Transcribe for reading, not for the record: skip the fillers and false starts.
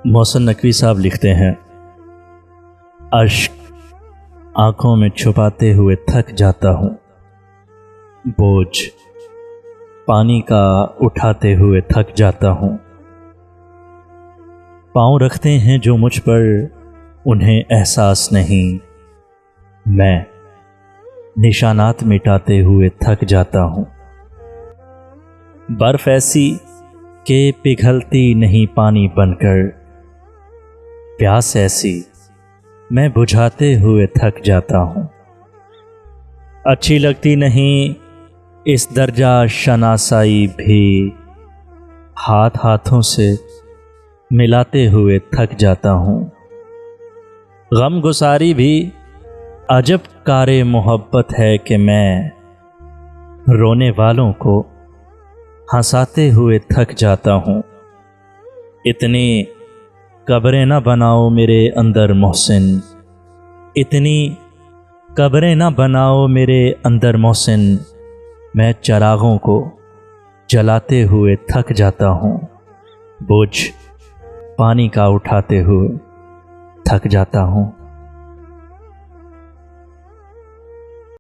मोहसिन नकवी साहब लिखते हैं, अश्क आंखों में छुपाते हुए थक जाता हूँ, बोझ पानी का उठाते हुए थक जाता हूँ। पाँव रखते हैं जो मुझ पर उन्हें एहसास नहीं, मैं निशानात मिटाते हुए थक जाता हूँ। बर्फ ऐसी के पिघलती नहीं पानी बनकर, प्यास ऐसी मैं बुझाते हुए थक जाता हूँ। अच्छी लगती नहीं इस दर्जा शनासाई भी, हाथ हाथों से मिलाते हुए थक जाता हूँ। गम गुसारी भी अजब कारे मोहब्बत है कि मैं रोने वालों को हंसाते हुए थक जाता हूँ। इतनी कब्रें न बनाओ मेरे अंदर मोहसिन, इतनी कब्रें न बनाओ मेरे अंदर मोहसिन, मैं चरागों को जलाते हुए थक जाता हूँ, बोझ पानी का उठाते हुए थक जाता हूँ।